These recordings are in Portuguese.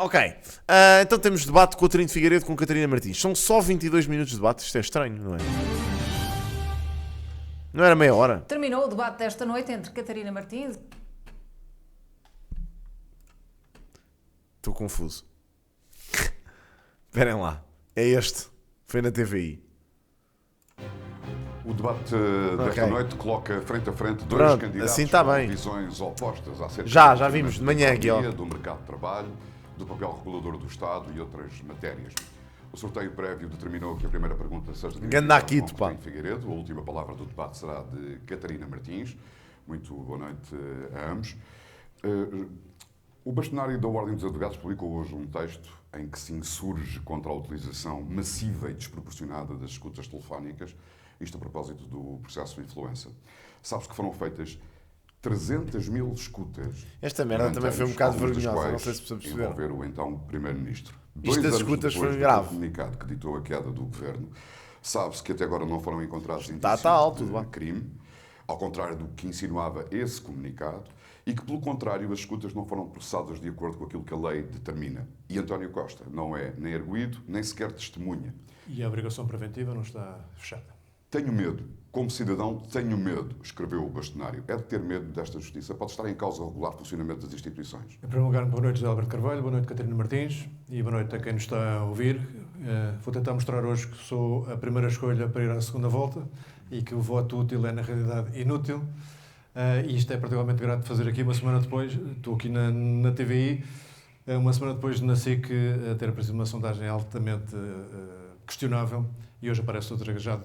ok. Então temos debate com o Coutinho de Figueiredo com Catarina Martins. São só 22 minutos de debate. Isto é estranho, não é? Não era meia hora? Terminou o debate desta noite entre Catarina Martins... Estou confuso. Esperem lá. É este. Foi na TVI. O debate desta noite coloca frente a frente dois Pronto, candidatos assim tá com bem. visões opostas acerca Já vimos de manhã aqui, ó. do mercado de trabalho, do papel regulador do Estado e outras matérias. O sorteio prévio determinou que a primeira pergunta seja Ganda aqui, com Coutinho Figueiredo. A última palavra do debate será de Catarina Martins. Muito boa noite a ambos. O bastonário da Ordem dos Advogados publicou hoje um texto em que se insurge contra a utilização massiva e desproporcionada das escutas telefónicas, isto a propósito do processo de influenza. Sabe-se que foram feitas 300 mil escutas. Esta merda também foi um bocado vergonhosa, não sei se perceberam. Envolver o então Primeiro-Ministro. Isto das escutas foi grave. Comunicado que ditou a queda do governo, sabe-se que até agora não foram encontrados indícios alto, de crime, ao contrário do que insinuava esse comunicado, e que, pelo contrário, as escutas não foram processadas de acordo com aquilo que a lei determina. E António Costa não é nem arguido, nem sequer testemunha. E a obrigação preventiva não está fechada. Tenho medo. Como cidadão, tenho medo, escreveu o bastonário. É de ter medo desta justiça. Pode estar em causa o regular funcionamento das instituições. Em primeiro lugar, boa noite, José Alberto Carvalho, boa noite, Catarina Martins, e boa noite a quem nos está a ouvir. Vou tentar mostrar hoje que sou a primeira escolha para ir à segunda volta e que o voto útil é, na realidade, inútil. E isto é particularmente grato de fazer aqui uma semana depois. Estou aqui na TVI, uma semana depois de na SIC ter aparecido uma sondagem altamente questionável, e hoje aparece outra já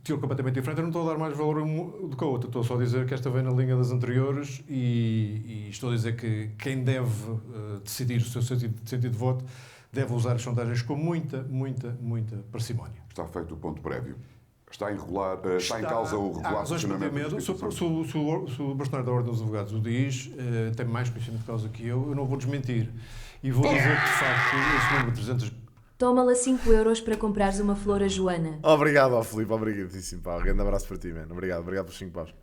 de completamente diferente. Eu não estou a dar mais valor do que a outra, estou só a dizer que esta vem na linha das anteriores e estou a dizer que quem deve decidir o seu sentido de voto deve usar as sondagens com muita parcimónia. Está feito o ponto prévio. Está em causa o regular funcionamento das instituições. Se o bastonário da Ordem dos Advogados o diz, tem mais conhecimento de causa que eu não vou desmentir. E vou dizer que, de facto, esse número de 300... Toma lá 5 euros para comprares uma flor a Joana. Obrigado, Filipe. Obrigadíssimo, pá. Um grande abraço para ti, man. Obrigado pelos 5 paus.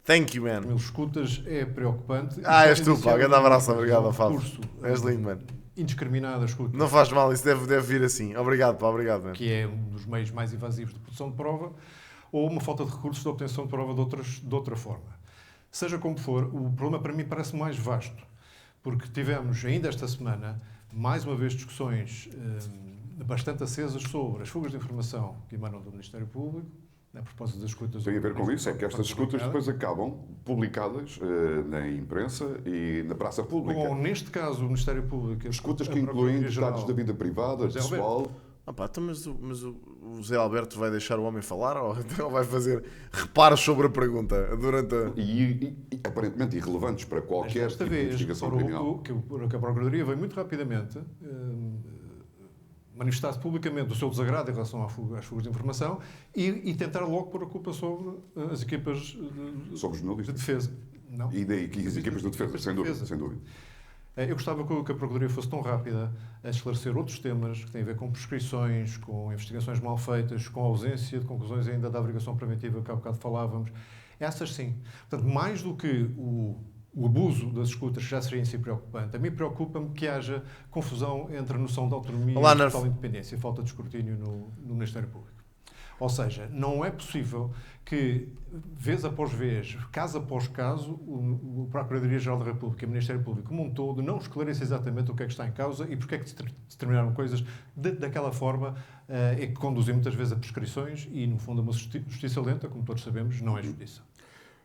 Thank you, man. Mil escutas é preocupante. És tu, pá. Um grande abraço. Obrigado, Fábio. És lindo, mano. Indiscriminada escuta. Não faz mal, isso deve vir assim. Obrigado, pá. Obrigado, man. Que é um dos meios mais invasivos de produção de prova, ou uma falta de recursos de obtenção de prova de outra forma. Seja como for, o problema para mim parece mais vasto, porque tivemos ainda esta semana, mais uma vez, discussões bastante acesas sobre as fugas de informação que emanam do Ministério Público, a propósito das escutas... Tem a ver com isso, é que estas escutas depois acabam publicadas na imprensa e na praça pública. Bom, neste caso, o Ministério Público... Escutas que incluem detalhes da vida privada, pessoal... Mas o Zé Alberto vai deixar o homem falar ou vai fazer reparos sobre a pergunta durante a... E aparentemente irrelevantes para qualquer tipo de investigação criminal. Que a Procuradoria veio muito rapidamente manifestar-se publicamente o seu desagrado em relação às fugas de informação e tentar logo pôr a culpa sobre as equipas sobre de defesa. Não? E daí que as equipas de defesa, sem dúvida. Eu gostava que a Procuradoria fosse tão rápida a esclarecer outros temas que têm a ver com prescrições, com investigações mal feitas, com a ausência de conclusões ainda da obrigação preventiva que há bocado falávamos. Essas sim. Portanto, mais do que o abuso das escutas, que já seria em si preocupante, a mim preocupa-me que haja confusão entre a noção de autonomia e total independência e falta de escrutínio no Ministério Público. Ou seja, não é possível que, vez após vez, caso após caso, o Procuradoria-Geral da República e o Ministério Público como um todo não esclareça exatamente o que é que está em causa e porque é que se determinaram coisas daquela forma e que conduzem muitas vezes a prescrições e, no fundo, a uma justiça lenta, como todos sabemos, não é justiça.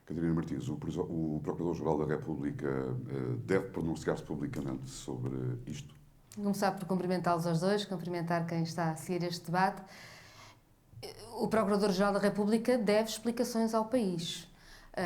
Catarina Martins, o Procurador-Geral da República deve pronunciar-se publicamente sobre isto? Começar por cumprimentá-los aos dois, cumprimentar quem está a seguir este debate. O Procurador-Geral da República deve explicações ao país.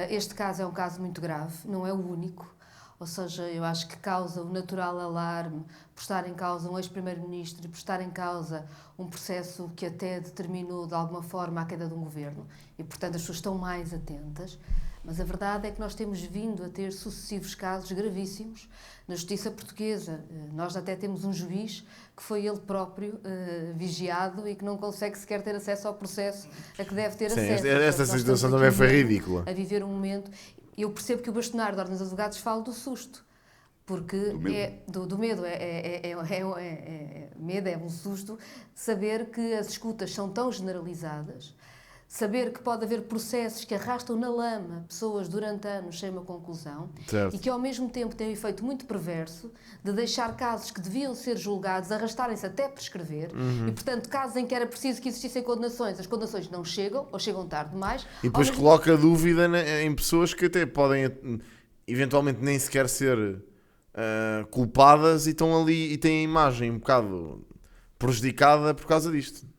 Este caso é um caso muito grave, não é o único. Ou seja, eu acho que causa o natural alarme por estar em causa um ex-primeiro-ministro e por estar em causa um processo que até determinou, de alguma forma, a queda de um governo. E, portanto, as pessoas estão mais atentas. Mas a verdade é que nós temos vindo a ter sucessivos casos gravíssimos na justiça portuguesa. Nós até temos um juiz que foi ele próprio vigiado e que não consegue sequer ter acesso ao processo a que deve ter acesso. Esta situação também foi ridícula. A viver um momento... Eu percebo que o bastonário da Ordem dos Advogados fala do susto, Porque Do medo. do medo, medo, é um susto saber que as escutas são tão generalizadas, saber que pode haver processos que arrastam na lama pessoas durante anos sem uma conclusão Certo. e que ao mesmo tempo têm um efeito muito perverso de deixar casos que deviam ser julgados arrastarem-se até prescrever e, portanto, casos em que era preciso que existissem condenações, as condenações não chegam ou chegam tarde demais. E depois Ao mesmo coloca dúvida em pessoas que até podem eventualmente nem sequer ser culpadas e estão ali e têm a imagem um bocado prejudicada por causa disto.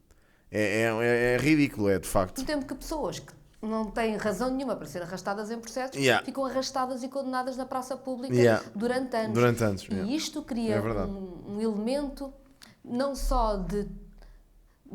É ridículo, é de facto. mesmo tempo que pessoas que não têm razão nenhuma para ser arrastadas em processos ficam arrastadas e condenadas na praça pública durante anos. E isto cria um elemento não só de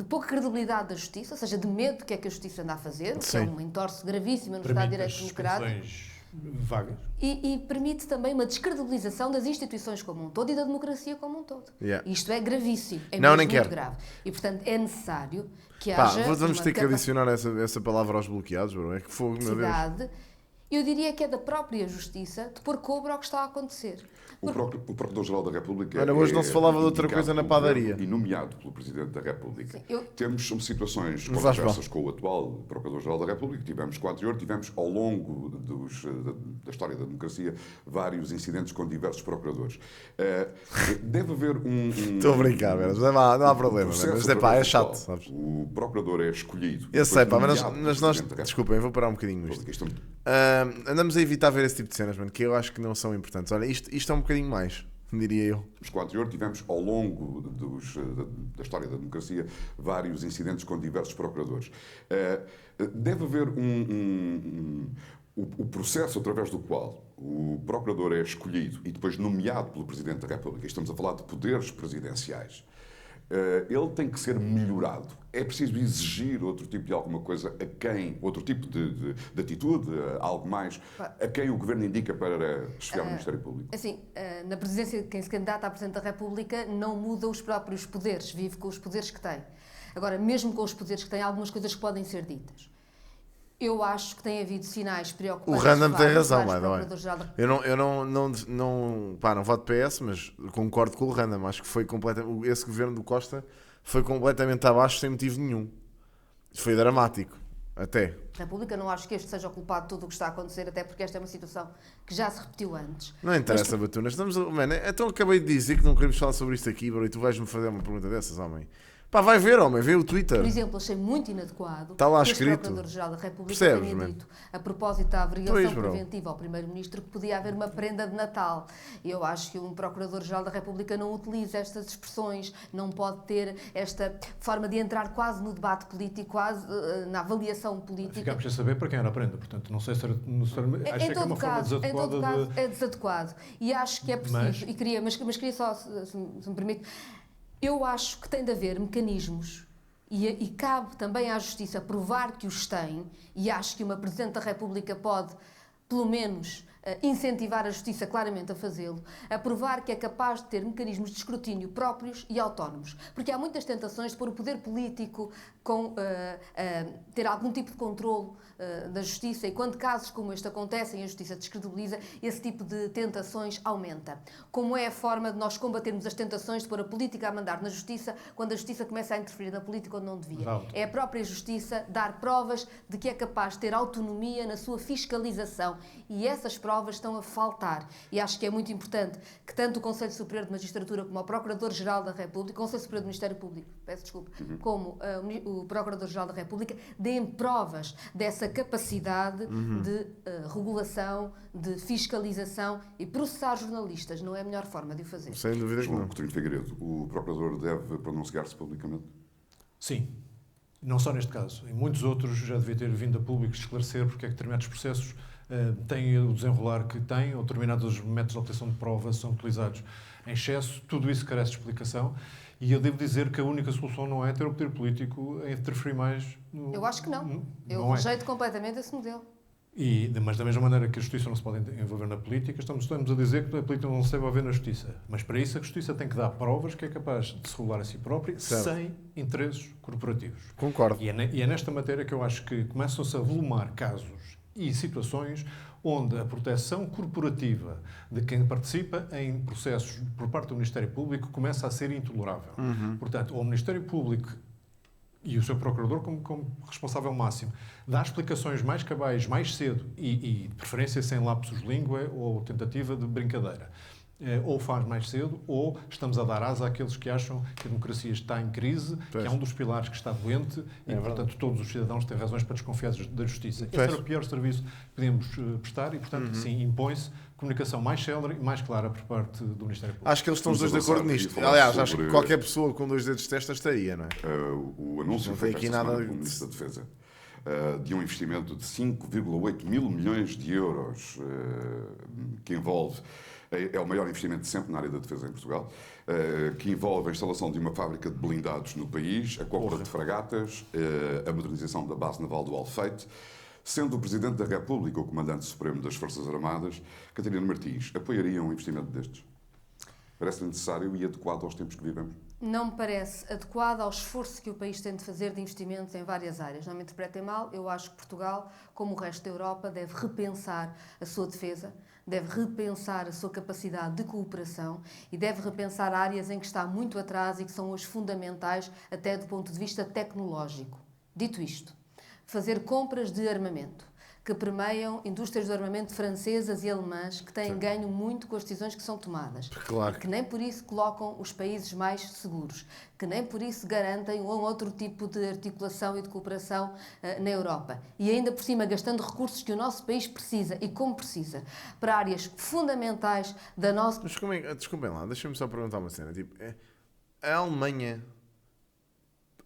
pouca credibilidade da justiça, ou seja, de medo do que é que a justiça anda a fazer, o que é uma entorse gravíssima no Estado de Direito Democrático. Vagas. E permite também uma descredibilização das instituições como um todo e da democracia como um todo. Isto é gravíssimo, é Não, mesmo nem muito quero. grave. E, portanto, é necessário que haja vamos uma ter que adicionar essa palavra aos bloqueados, bro. É que fogo, meu Deus. capacidade, eu diria que é da própria justiça, de pôr cobro ao que está a acontecer. O Procurador-Geral da República. Olha, hoje não se falava de outra indicado coisa na pelo padaria. Governo e nomeado pelo Presidente da República. Sim, Temos situações Não faz controversas com o atual Procurador-Geral da República, tivemos com o anterior, tivemos ao longo da história da democracia vários incidentes com diversos procuradores. Deve haver Estou a brincar, velho. Não há problema, processo mas é através do chato, qual sabes? O Procurador é escolhido. Eu sei, depois mas nomeado nós pelo Presidente da desculpem, vou parar um bocadinho nisto. República. Andamos a evitar ver esse tipo de cenas, mano, que eu acho que não são importantes. Olha, isto é um bocadinho mais, diria eu. Com o anterior, tivemos ao longo da história da democracia vários incidentes com diversos procuradores. Deve haver o processo através do qual o procurador é escolhido e depois nomeado pelo Presidente da República. Estamos a falar de poderes presidenciais. Ele tem que ser melhorado. É preciso exigir outro tipo de alguma coisa a quem, outro tipo de atitude, algo mais, a quem o Governo indica para chegar ao Ministério Público. Assim, na presidência, quem se candidata a Presidente da República não muda os próprios poderes, vive com os poderes que tem. Agora, mesmo com os poderes que tem, há algumas coisas que podem ser ditas. Eu acho que tem havido sinais preocupantes. O Random tem razão, vai. Eu não voto PS, mas concordo com o Random. Acho que foi esse governo do Costa foi completamente abaixo sem motivo nenhum. Foi dramático, até. República, não acho que este seja o culpado de tudo o que está a acontecer, até porque esta é uma situação que já se repetiu antes. Não interessa, Batunas. Então acabei de dizer que não queremos falar sobre isto aqui, bro, e tu vais-me fazer uma pergunta dessas, homem. Pá, vai ver, homem, vê o Twitter. Por exemplo, achei muito inadequado Está lá que este escrito. Procurador-Geral da República Percebes, tenha man? dito, a propósito da avaliação Pois, bro. preventiva ao Primeiro-Ministro, que podia haver uma prenda de Natal. Eu acho que um Procurador-Geral da República não utiliza estas expressões, não pode ter esta forma de entrar quase no debate político, quase na avaliação política. Ficámos sem saber para quem era a prenda, portanto, não sei se era necessariamente. Acho que é uma forma Em todo desadequada caso, é desadequado. E acho que é preciso, mas queria só, se me permite, eu acho que tem de haver mecanismos e cabe também à Justiça provar que os tem, e acho que uma Presidente da República pode, pelo menos, incentivar a Justiça claramente a fazê-lo, a provar que é capaz de ter mecanismos de escrutínio próprios e autónomos. Porque há muitas tentações de pôr o poder político ter algum tipo de controle da Justiça, e quando casos como este acontecem e a Justiça descredibiliza, esse tipo de tentações aumenta. Como é a forma de nós combatermos as tentações de pôr a política a mandar na Justiça quando a Justiça começa a interferir na política onde não devia? É a própria Justiça dar provas de que é capaz de ter autonomia na sua fiscalização, e essas provas estão a faltar. E acho que é muito importante que tanto o Conselho Superior de Magistratura como o Procurador-Geral da República, o Conselho Superior do Ministério Público, peço desculpa, como o Procurador-Geral da República, deem provas dessa capacidade de regulação, de fiscalização, e processar jornalistas não é a melhor forma de o fazer. Sem dúvida que João não. Coutinho Figueiredo, o Procurador deve pronunciar-se publicamente? Sim. Não só neste caso. Em muitos outros já devia ter vindo a público esclarecer porque é que determinados processos têm o desenrolar que têm, ou determinados métodos de obtenção de provas são utilizados em excesso. Tudo isso carece de explicação. E eu devo dizer que a única solução não é ter o poder político a interferir mais no... Eu acho que não. Eu Não é. rejeito completamente esse modelo. Mas da mesma maneira que a Justiça não se pode envolver na política, estamos a dizer que a política não se deve envolver na Justiça. Mas para isso a Justiça tem que dar provas que é capaz de se regular a si própria, sem interesses corporativos. Concordo. E é nesta matéria que eu acho que começam-se a volumar casos e situações onde a proteção corporativa de quem participa em processos por parte do Ministério Público começa a ser intolerável. Portanto, o Ministério Público e o seu procurador como responsável máximo dá explicações mais cabais, mais cedo e de preferência sem lapsus língua ou tentativa de brincadeira. Ou faz mais cedo, ou estamos a dar asa àqueles que acham que a democracia está em crise, que é um dos pilares que está doente e, portanto, todos os cidadãos têm razões para desconfiar da justiça. Esse era o pior serviço que podíamos prestar e, portanto, sim, impõe-se comunicação mais célere e mais clara por parte do Ministério Público. Acho que eles estão os dois de acordo nisto. Aliás, acho que qualquer pessoa com 2 dedos de testa estaria, não é? O anúncio foi aqui nada pelo Ministro da Defesa de um investimento de 5,8 mil milhões de euros que envolve, é o maior investimento de sempre na área da defesa em Portugal, que envolve a instalação de uma fábrica de blindados no país, a compra de fragatas, a modernização da base naval do Alfeite, sendo o Presidente da República o Comandante Supremo das Forças Armadas, Catarina Martins, apoiaria um investimento destes? Parece-lhe necessário e adequado aos tempos que vivemos? Não me parece adequado ao esforço que o país tem de fazer de investimentos em várias áreas. Não me interpretem mal, eu acho que Portugal, como o resto da Europa, deve repensar a sua defesa, deve repensar a sua capacidade de cooperação e deve repensar áreas em que está muito atrás e que são hoje fundamentais até do ponto de vista tecnológico. Dito isto, fazer compras de armamento que permeiam indústrias do armamento francesas e alemãs que têm ganho muito com as decisões que são tomadas. Claro. Que nem por isso colocam os países mais seguros, que nem por isso garantem um outro tipo de articulação e de cooperação na Europa. E ainda por cima gastando recursos que o nosso país precisa e como precisa, para áreas fundamentais da nossa... Mas desculpem lá, deixem-me só perguntar uma cena. Tipo, a Alemanha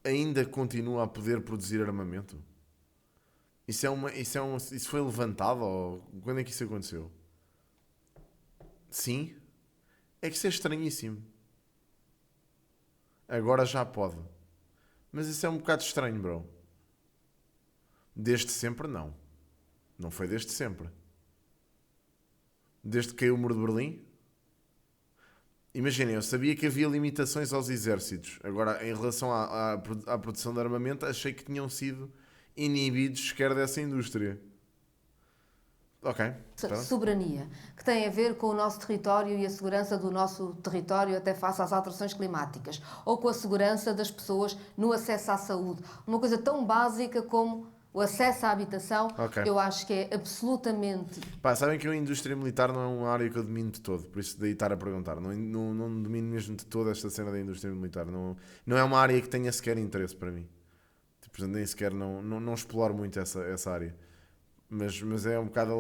ainda continua a poder produzir armamento? Isso foi levantado? Ou quando é que isso aconteceu? Sim? É que isso é estranhíssimo. Agora já pode. Mas isso é um bocado estranho, bro. Desde sempre, não. Não foi desde sempre. Desde que caiu o muro de Berlim? Imaginem, eu sabia que havia limitações aos exércitos. Agora, em relação à produção de armamento, achei que tinham sido inibidos sequer dessa indústria. Ok. Soberania, que tem a ver com o nosso território e a segurança do nosso território até face às alterações climáticas, ou com a segurança das pessoas no acesso à saúde. Uma coisa tão básica como o acesso à habitação, eu acho que é absolutamente... Sabem que a indústria militar não é uma área que eu domino de todo, por isso daí estar a perguntar. Não domino mesmo de toda esta cena da indústria militar. Não é uma área que tenha sequer interesse para mim. Portanto, nem sequer não exploro muito essa área. Mas é um bocado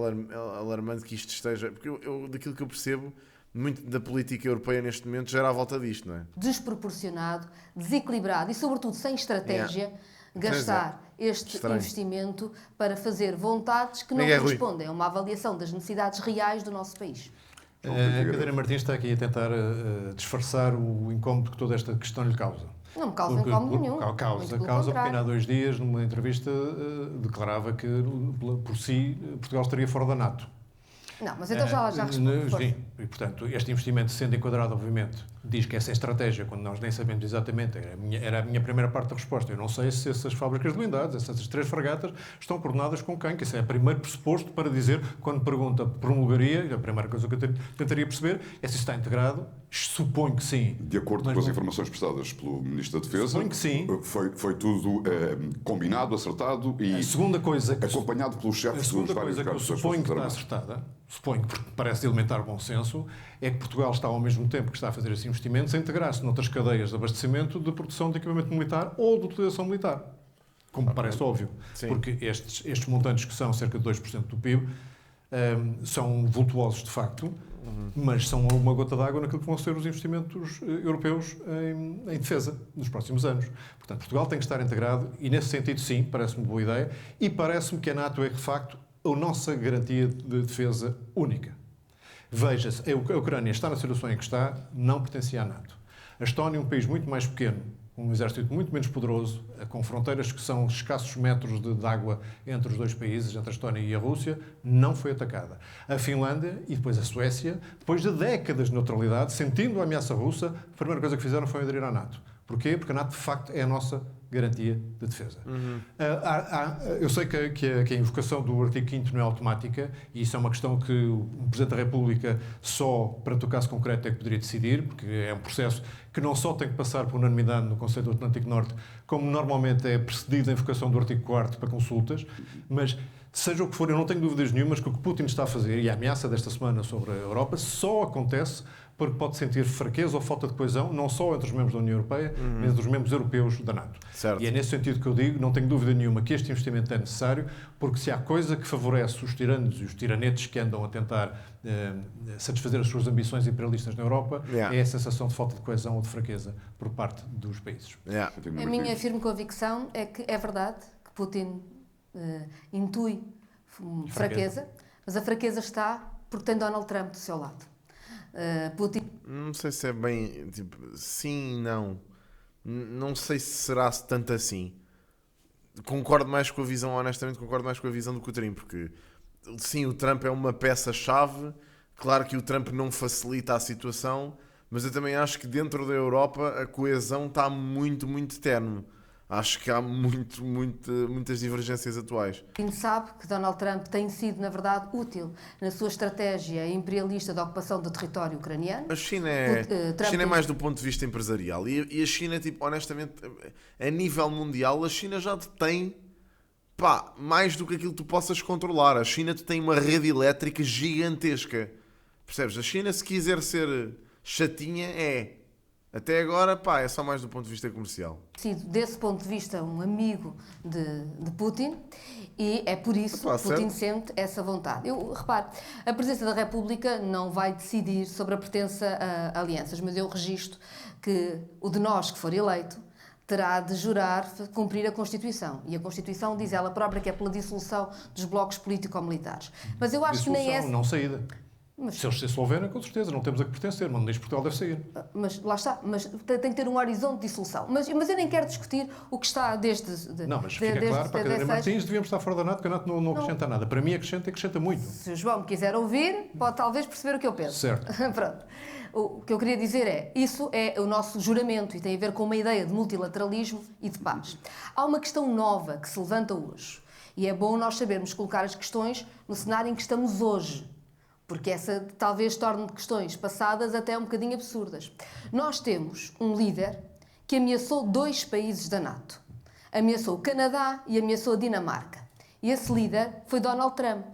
alarmante que isto esteja... Porque eu daquilo que eu percebo, muito da política europeia neste momento gera à volta disto, não é? Desproporcionado, desequilibrado e, sobretudo, sem estratégia, gastar este investimento para fazer vontades que não correspondem a uma avaliação das necessidades reais do nosso país. A Catarina Martins está aqui a tentar disfarçar o incómodo que toda esta questão lhe causa. Não me causa incómodo nenhum. Causa, porque ainda há 2 dias, numa entrevista, declarava que, por si, Portugal estaria fora da NATO. Não, mas então já respondi. Sim, e portanto, este investimento sendo enquadrado, obviamente, diz que essa é a estratégia, quando nós nem sabemos exatamente, era a minha primeira parte da resposta. Eu não sei se essas fábricas de blindados, essas 3 fragatas, estão coordenadas com quem, que isso é o primeiro pressuposto para dizer, quando pergunta promulgaria, a primeira coisa que eu tentaria perceber é se está integrado. Suponho que sim. De acordo com as informações prestadas pelo Ministro da Defesa, suponho que sim. Foi tudo combinado, acertado e a segunda coisa acompanhado pelos chefes dos vários coisa que eu suponho que está acertada, suponho que parece de elementar bom senso, é que Portugal está ao mesmo tempo que está a fazer esses investimentos a integrar-se noutras cadeias de abastecimento de produção de equipamento militar ou de utilização militar. Como parece óbvio. Sim. Porque estes montantes que são cerca de 2% do PIB são vultuosos de facto, mas são uma gota d'água naquilo que vão ser os investimentos europeus em defesa nos próximos anos. Portanto, Portugal tem que estar integrado e, nesse sentido, sim, parece-me boa ideia e parece-me que a NATO é, de facto, a nossa garantia de defesa única. Veja-se, a Ucrânia está na situação em que está, não pertencia à NATO. A Estónia, um país muito mais pequeno, um exército muito menos poderoso, com fronteiras que são escassos metros de água entre os 2 países, entre a Estónia e a Rússia, não foi atacada. A Finlândia e depois a Suécia, depois de décadas de neutralidade, sentindo a ameaça russa, a primeira coisa que fizeram foi aderir à NATO. Porquê? Porque a NATO, de facto, é a nossa garantia de defesa. Eu sei que a invocação do artigo 5º não é automática, e isso é uma questão que o Presidente da República só, para o caso concreto, é que poderia decidir, porque é um processo que não só tem que passar por unanimidade no Conselho do Atlântico Norte, como normalmente é precedido a invocação do artigo 4º para consultas, mas seja o que for, eu não tenho dúvidas nenhumas que o que Putin está a fazer, e a ameaça desta semana sobre a Europa, só acontece porque pode sentir fraqueza ou falta de coesão, não só entre os membros da União Europeia, mas entre os membros europeus da NATO. Certo. E é nesse sentido que eu digo, não tenho dúvida nenhuma que este investimento é necessário, porque se há coisa que favorece os tiranos e os tiranetes que andam a tentar satisfazer as suas ambições imperialistas na Europa, é a sensação de falta de coesão ou de fraqueza por parte dos países. A minha firme convicção é que é verdade que Putin intui fraqueza, mas a fraqueza está porque tem Donald Trump do seu lado. Putin... Não sei se é bem... Tipo, sim e não. Não sei se será tanto assim. Concordo mais com a visão, honestamente, concordo mais com a visão do Coutinho, porque sim, o Trump é uma peça-chave. Claro que o Trump não facilita a situação, mas eu também acho que dentro da Europa a coesão está muito, muito tenue. Acho que há muitas divergências atuais. Quem sabe que Donald Trump tem sido, na verdade, útil na sua estratégia imperialista de ocupação do território ucraniano. A China é mais do ponto de vista empresarial. E a China, tipo, honestamente, a nível mundial, a China já tem mais do que aquilo que tu possas controlar. A China tem uma rede elétrica gigantesca. Percebes? A China, se quiser ser chatinha, é... Até agora, é só mais do ponto de vista comercial. Sido, desse ponto de vista, um amigo de Putin, e é por isso que Putin sente essa vontade. Repare, a Presidência da República não vai decidir sobre a pertença a alianças, mas eu registro que o de nós que for eleito terá de jurar cumprir a Constituição. E a Constituição diz ela própria que é pela dissolução dos blocos político-militares. Mas eu acho que nem é... não saída. Se eles se dissolverem, com certeza, não temos a que pertencer, mas não diz que Portugal deve sair. Mas lá está, mas tem que ter um horizonte de dissolução. Mas eu nem quero discutir o que está desde... Não, mas fica claro, para a Catarina Martins devíamos estar fora da NATO, porque a NATO não acrescenta nada. Para mim acrescenta muito. Se o João me quiser ouvir, pode talvez perceber o que eu penso. Certo. Pronto. O que eu queria dizer é, isso é o nosso juramento e tem a ver com uma ideia de multilateralismo e de paz. Há uma questão nova que se levanta hoje e é bom nós sabermos colocar as questões no cenário em que estamos hoje. Porque essa talvez torne questões passadas até um bocadinho absurdas. Nós temos um líder que ameaçou 2 países da NATO. Ameaçou o Canadá e ameaçou a Dinamarca. E esse líder foi Donald Trump.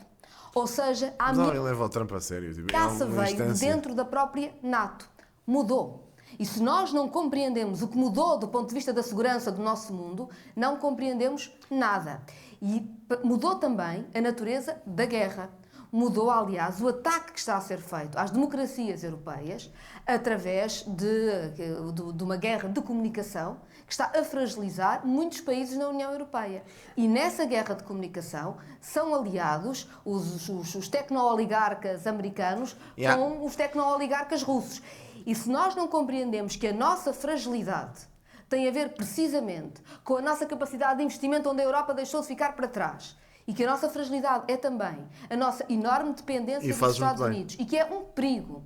Ou seja, a Não, ele leva o Trump a sério. ameaça veio de dentro da própria NATO. Mudou. E se nós não compreendemos o que mudou do ponto de vista da segurança do nosso mundo, não compreendemos nada. E mudou também a natureza da guerra. Mudou, aliás, o ataque que está a ser feito às democracias europeias através de uma guerra de comunicação que está a fragilizar muitos países na União Europeia. E nessa guerra de comunicação são aliados os tecno-oligarcas americanos com os tecno-oligarcas russos. E se nós não compreendemos que a nossa fragilidade tem a ver precisamente com a nossa capacidade de investimento onde a Europa deixou de ficar para trás, e que a nossa fragilidade é também a nossa enorme dependência dos Estados Unidos. E que é um perigo,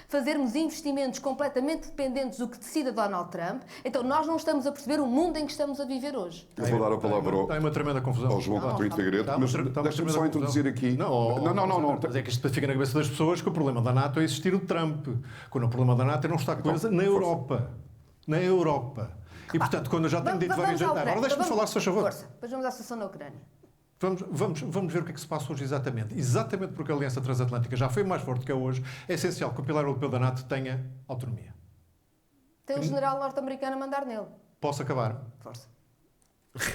fazermos investimentos completamente dependentes do que decida Donald Trump, então nós não estamos a perceber o mundo em que estamos a viver hoje. Eu vou dar a palavra Está uma tremenda confusão. ao João Coutinho de Figueiredo, mas deixa-me só introduzir aqui... Não. Mas é que isto fica na cabeça das pessoas que o problema da NATO é existir o Trump, quando o problema da NATO é não estar coisa na Europa. Na Europa. E, portanto, quando eu já tenho dito várias vezes... Agora deixa-me falar, se faz favor. Força, depois vamos à situação na Ucrânia. Vamos ver o que é que se passa hoje exatamente. Exatamente porque a Aliança Transatlântica já foi mais forte que é hoje, é essencial que o pilar europeu da NATO tenha autonomia. Tem um general norte-americano a mandar nele. Posso acabar? Força.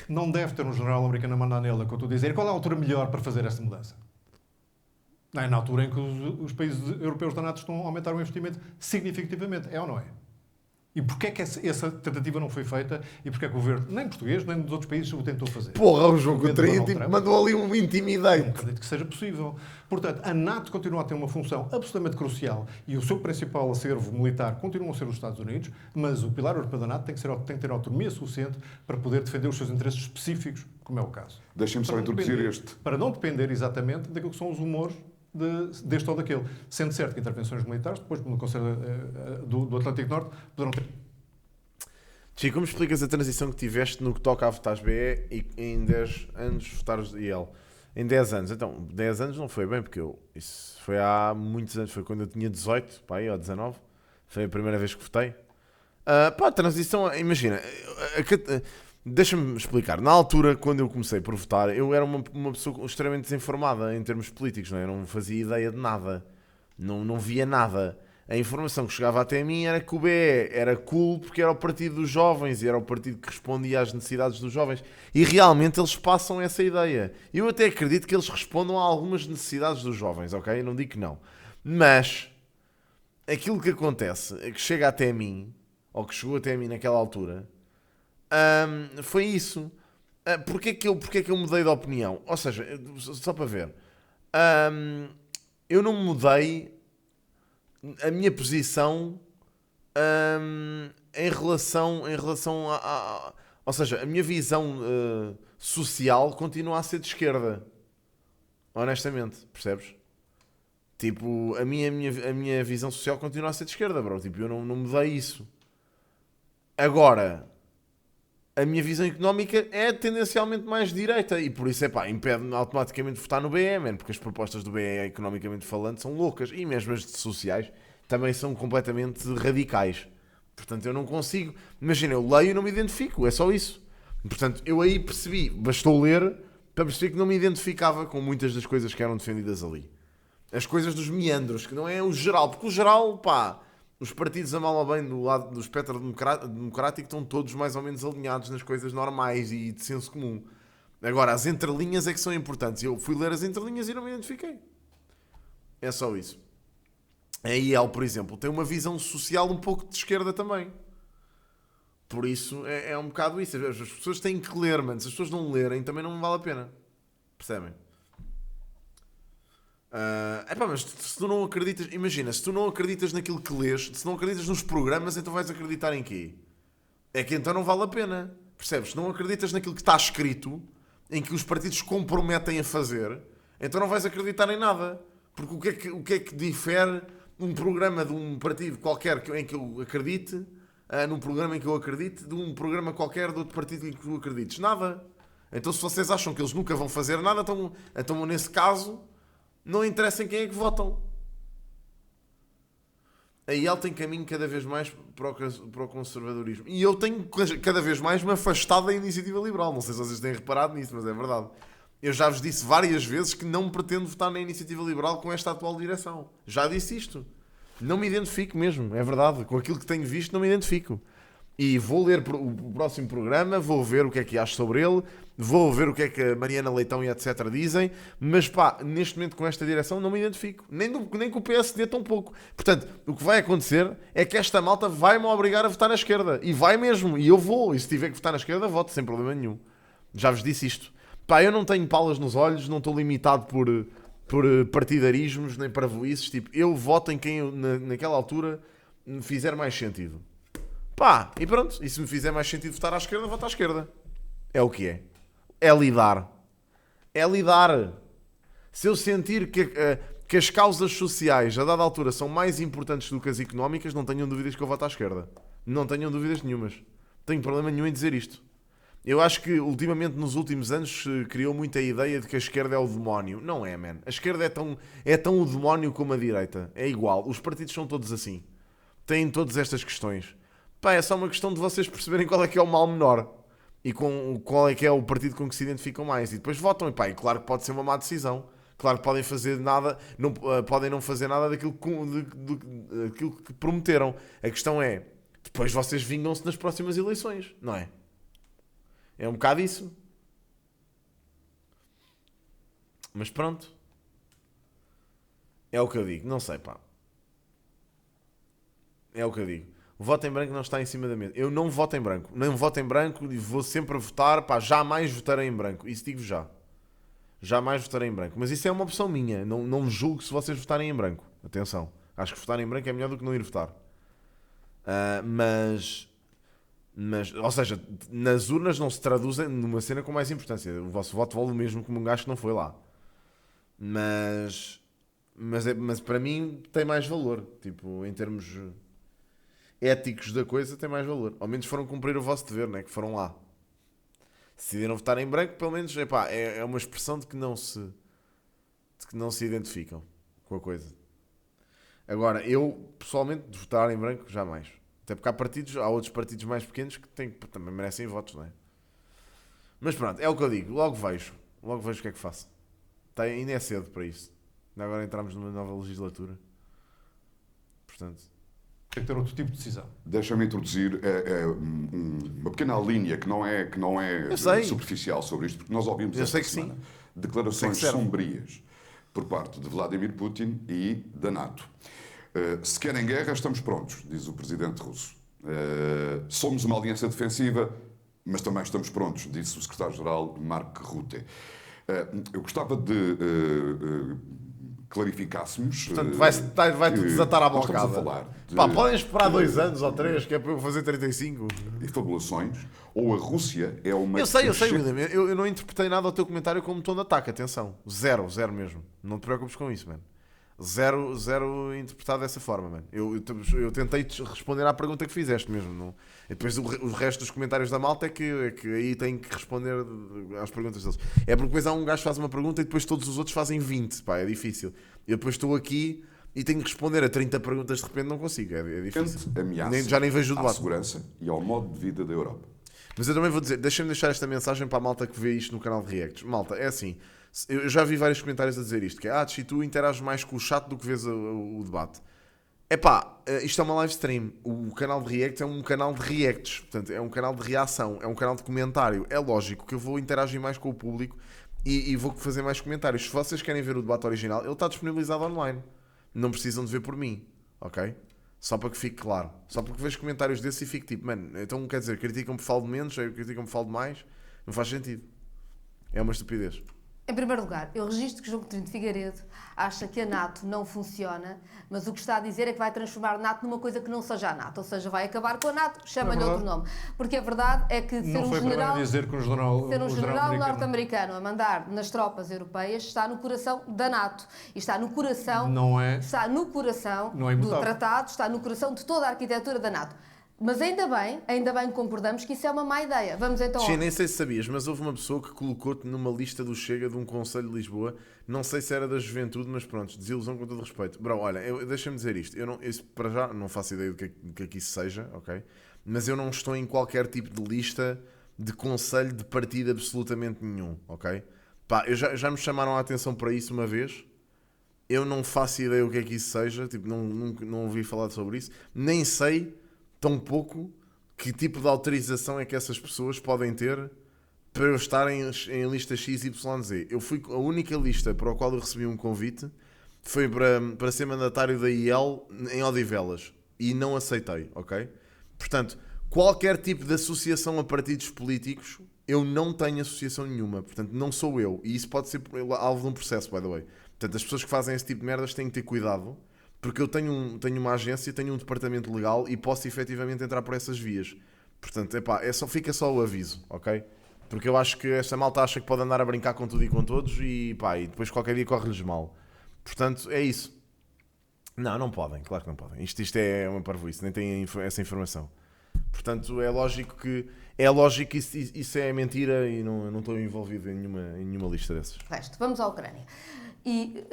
Não deve ter um general americano a mandar nele, é o que eu estou a dizer. Qual é a altura melhor para fazer esta mudança? Não é na altura em que os países europeus da NATO estão a aumentar o investimento significativamente. É ou não é? E porquê é que essa tentativa não foi feita e porquê é que o governo, nem português, nem dos outros países, o tentou fazer? Porra, o João Coutinho mandou ali um intimidante. Não acredito que seja possível. Portanto, a NATO continua a ter uma função absolutamente crucial e o seu principal acervo militar continua a ser os Estados Unidos, mas o pilar europeu da NATO tem que ter autonomia suficiente para poder defender os seus interesses específicos, como é o caso. Deixem-me só introduzir Para não depender exatamente daquilo que são os humores deste ou daquele. Sendo certo que intervenções militares, depois no Conselho do Atlântico Norte, poderão ter. Chico, como explicas a transição que tiveste no que toca a votares BE e em 10 anos votares IL? Em 10 anos. Então, 10 anos não foi bem, porque isso foi há muitos anos. Foi quando eu tinha 18, pá, aí, ou 19. Foi a primeira vez que votei. Pá, a transição, imagina, deixa-me explicar. Na altura, quando eu comecei por votar, eu era uma pessoa extremamente desinformada em termos políticos, não é? Eu não fazia ideia de nada. Não via nada. A informação que chegava até a mim era que o BE era cool porque era o partido dos jovens e era o partido que respondia às necessidades dos jovens. E realmente eles passam essa ideia. Eu até acredito que eles respondam a algumas necessidades dos jovens, ok? Não digo que não. Mas aquilo que acontece, que chega até a mim, ou que chegou até a mim naquela altura, foi isso. Porquê que eu mudei de opinião? Ou seja, só para ver, eu não mudei a minha posição em relação ou seja, a minha visão social continua a ser de esquerda, honestamente, percebes? Tipo, a minha visão social continua a ser de esquerda, bro. Tipo, eu não mudei isso. Agora, a minha visão económica é tendencialmente mais de direita e por isso, impede-me automaticamente de votar no BE, man, porque as propostas do BE, economicamente falando, são loucas e mesmo as de sociais também são completamente radicais. Portanto, eu não consigo. Imagina, eu leio e não me identifico, é só isso. Portanto, eu aí percebi, bastou ler para perceber que não me identificava com muitas das coisas que eram defendidas ali. As coisas dos meandros, que não é o geral, porque o geral, pá, os partidos a mal ou bem do lado do espectro democrático estão todos mais ou menos alinhados nas coisas normais e de senso comum. Agora, as entrelinhas é que são importantes. Eu fui ler as entrelinhas e não me identifiquei. É só isso. A IEL, por exemplo, tem uma visão social um pouco de esquerda também. Por isso, é um bocado isso. As pessoas têm que ler, mano. Se as pessoas não lerem, também não vale a pena. Percebem? Mas se tu não acreditas... Imagina, se tu não acreditas naquilo que lês, se não acreditas nos programas, então vais acreditar em quê? É que então não vale a pena. Percebes? Se não acreditas naquilo que está escrito, em que os partidos se comprometem a fazer, então não vais acreditar em nada. Porque o que é que difere um programa de um partido qualquer em que eu acredite, num programa em que eu acredite, de um programa qualquer de outro partido em que tu acredites? Nada. Então se vocês acham que eles nunca vão fazer nada, então nesse caso, não interessa em quem é que votam. A IEL tem caminho cada vez mais para o conservadorismo. E eu tenho cada vez mais me afastado da iniciativa liberal. Não sei se vocês têm reparado nisso, mas é verdade. Eu já vos disse várias vezes que não pretendo votar na iniciativa liberal com esta atual direção. Já disse isto. Não me identifico mesmo, é verdade. Com aquilo que tenho visto, não me identifico. E vou ler o próximo programa, vou ver o que é que acho sobre ele, vou ver o que é que a Mariana Leitão e etc. dizem, mas pá, neste momento com esta direção não me identifico. Nem com o PSD tão pouco. Portanto, o que vai acontecer é que esta malta vai-me obrigar a votar na esquerda. E vai mesmo. E eu vou. E se tiver que votar na esquerda, voto sem problema nenhum. Já vos disse isto. Pá, eu não tenho palas nos olhos, não estou limitado por partidarismos, nem parvoíces. Tipo, eu voto em quem naquela altura me fizer mais sentido. Pá, e pronto. E se me fizer mais sentido votar à esquerda, voto à esquerda. É o que é. É lidar. É lidar. Se eu sentir que as causas sociais, a dada altura, são mais importantes do que as económicas, não tenham dúvidas que eu voto à esquerda. Não tenham dúvidas nenhumas. Não tenho problema nenhum em dizer isto. Eu acho que, ultimamente, nos últimos anos, se criou muita ideia de que a esquerda é o demónio. Não é, man. A esquerda é tão o demónio como a direita. É igual. Os partidos são todos assim. Têm todas estas questões. Pá, é só uma questão de vocês perceberem qual é que é o mal menor. E qual é que é o partido com que se identificam mais. E depois votam. E pá, claro que pode ser uma má decisão. Claro que podem fazer nada, podem não fazer nada daquilo que prometeram. A questão é, depois vocês vingam-se nas próximas eleições, não é? É um bocado isso. Mas pronto. É o que eu digo. Não sei, pá. É o que eu digo. O voto em branco não está em cima da mesa. Eu não voto em branco. Não voto em branco e vou sempre a votar. Pá, jamais votarei em branco. Isso digo já. Jamais votarei em branco. Mas isso é uma opção minha. Não me julgo se vocês votarem em branco. Atenção. Acho que votar em branco é melhor do que não ir votar. Mas, ou seja, nas urnas não se traduzem numa cena com mais importância. O vosso voto vale o mesmo como um gajo que não foi lá. Mas para mim tem mais valor. Tipo, em termos... éticos da coisa têm mais valor. Ao menos foram cumprir o vosso dever, né? Que foram lá. Se decidiram votar em branco, pelo menos é uma expressão de que não se identificam com a coisa. Agora, eu pessoalmente de votar em branco jamais. Até porque há outros partidos mais pequenos que também merecem votos, não é? Mas pronto, é o que eu digo. Logo vejo o que é que faço. Ainda é cedo para isso. Agora entramos numa nova legislatura. Portanto, Tem que ter outro tipo de decisão. Deixa-me introduzir uma pequena linha que não é Eu sei. superficial sobre isto, porque nós ouvimos Eu esta sei que semana sim. declarações Sei que serve. sombrias por parte de Vladimir Putin e da NATO. Se querem guerra, estamos prontos, diz o presidente russo. Somos uma aliança defensiva, mas também estamos prontos, disse o secretário-geral Mark Rutte. Eu gostava de clarificássemos. Portanto vai-te desatar a nós estamos a balcada. falar de Podem esperar 2 anos ou 3, que é para eu fazer 35. fabulações, ou a Rússia é uma. Eu sei, crescente- William. Eu não interpretei nada ao teu comentário como tom de ataque. Atenção. Zero mesmo. Não te preocupes com isso, mano. Zero interpretado dessa forma, mano. Eu tentei responder à pergunta que fizeste mesmo. Não? E depois o resto dos comentários da malta é que aí tem que responder às perguntas deles. É porque depois há um gajo que faz uma pergunta e depois todos os outros fazem 20. Pá, é difícil. Eu depois estou aqui e tenho que responder a 30 perguntas de repente, não consigo. É difícil. ameaça Já nem vejo o à debate. segurança e ao modo de vida da Europa. Mas eu também vou dizer, deixa-me deixar esta mensagem para a malta que vê isto no canal de Reacts. Malta, é assim, eu já vi vários comentários a dizer isto, que é, tu interages mais com o chat do que vês o debate. Epá, isto é uma live stream. O canal de Reacts é um canal de reacts, portanto, é um canal de reação, é um canal de comentário. É lógico que eu vou interagir mais com o público e vou fazer mais comentários. Se vocês querem ver o debate original, ele está disponibilizado online. Não precisam de ver por mim, ok? Só para que fique claro. Só porque vejo comentários desses e fico tipo, mano, então quer dizer, criticam-me por falo de menos, criticam-me por falo de mais. Não faz sentido. É uma estupidez. Em primeiro lugar, eu registro que o João Coutinho de Figueiredo acha que a NATO não funciona, mas o que está a dizer é que vai transformar a NATO numa coisa que não seja a NATO, ou seja, vai acabar com a NATO, chama-lhe Não é outro nome. Porque a verdade é que ser Não um foi general, para dizer que o general norte-americano a mandar nas tropas europeias está no coração da NATO. E está no coração, Não é- está no coração não é do imutável. tratado, está no coração de toda a arquitetura da NATO. Mas ainda bem que concordamos que isso é uma má ideia. Vamos então ao... Sim, nem sei se sabias, mas houve uma pessoa que colocou-te numa lista do Chega de um Conselho de Lisboa. Não sei se era da juventude, mas pronto, desilusão com todo respeito. Bro, olha, deixa-me dizer isto. Isso para já não faço ideia do que é que isso seja, ok? Mas eu não estou em qualquer tipo de lista de conselho de partido absolutamente nenhum, ok? Pá, já me chamaram a atenção para isso uma vez. Eu não faço ideia o que é que isso seja. Tipo, não ouvi falar sobre isso. Nem sei... tão pouco que tipo de autorização é que essas pessoas podem ter para eu estar em lista XYZ. A única lista para a qual eu recebi um convite foi para ser mandatário da IEL em Odivelas e não aceitei, ok? Portanto, qualquer tipo de associação a partidos políticos, eu não tenho associação nenhuma, portanto não sou eu, e isso pode ser alvo de um processo, by the way. Portanto, as pessoas que fazem esse tipo de merdas têm que ter cuidado, porque eu tenho uma agência, tenho um departamento legal e posso efetivamente entrar por essas vias. Portanto, fica só o aviso, ok? Porque eu acho que esta malta acha que pode andar a brincar com tudo e com todos e depois qualquer dia corre-lhes mal. Portanto, é isso. Não podem, claro que não podem. Isto é uma parvoíce, nem têm essa informação. Portanto, é lógico que isso é mentira e não estou envolvido em nenhuma lista dessas. Resto, vamos à Ucrânia. E,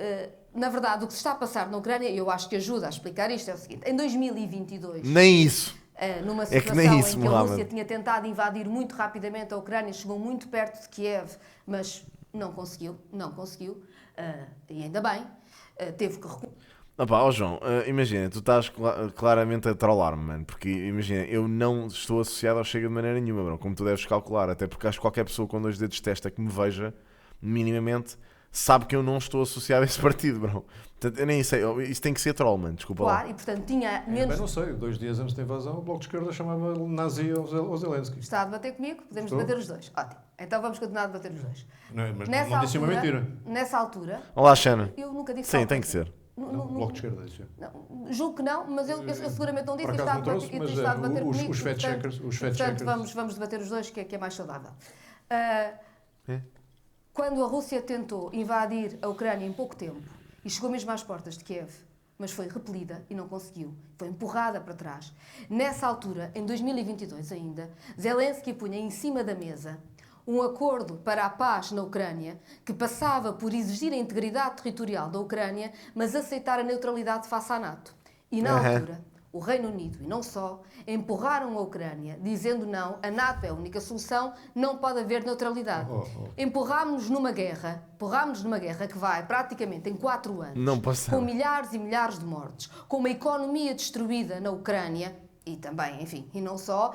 na verdade, o que se está a passar na Ucrânia, e eu acho que ajuda a explicar isto, é o seguinte. Em 2022... Nem isso. Numa É que situação nem isso, em que a Mohamed. Rússia tinha tentado invadir muito rapidamente a Ucrânia, chegou muito perto de Kiev, mas não conseguiu, e ainda bem, teve que recuar. João, imagina, tu estás claramente a trollar-me, mano, porque imagina, eu não estou associado ao Chega de maneira nenhuma, bro, como tu deves calcular, até porque acho que qualquer pessoa com 2 dedos de testa que me veja, minimamente, sabe que eu não estou associado a esse partido, bro. Portanto, eu nem sei, isso tem que ser troll, mano, desculpa lá. Claro, e portanto tinha Bem, menos... não sei, 2 dias antes da invasão, o Bloco de Esquerda chamava nazi ao Zelensky. Está a debater comigo? Podemos Estou. debater os dois. Ótimo. Então vamos continuar a debater os dois. Mas não disse uma mentira. Nessa altura, Olá, Xana. eu nunca disse Sim, tal tem que coisa. ser. Não, o Bloco de Esquerda disse. Não, julgo que não, mas eu seguramente não disse Por e acaso está a não trouxe, mas, está a debater os comigo. fact-checkers- os Portanto, fact-checkers- vamos debater os dois, que é mais saudável. É? Quando a Rússia tentou invadir a Ucrânia em pouco tempo e chegou mesmo às portas de Kiev, mas foi repelida e não conseguiu. Foi empurrada para trás. Nessa altura, em 2022 ainda, Zelensky punha em cima da mesa um acordo para a paz na Ucrânia que passava por exigir a integridade territorial da Ucrânia, mas aceitar a neutralidade face à NATO. E na altura, o Reino Unido, e não só, empurraram a Ucrânia, dizendo não, a NATO é a única solução, não pode haver neutralidade. Empurrámos-nos numa guerra que vai praticamente em 4 anos, Não passamos. com milhares e milhares de mortes, com uma economia destruída na Ucrânia, e também, enfim, e não só,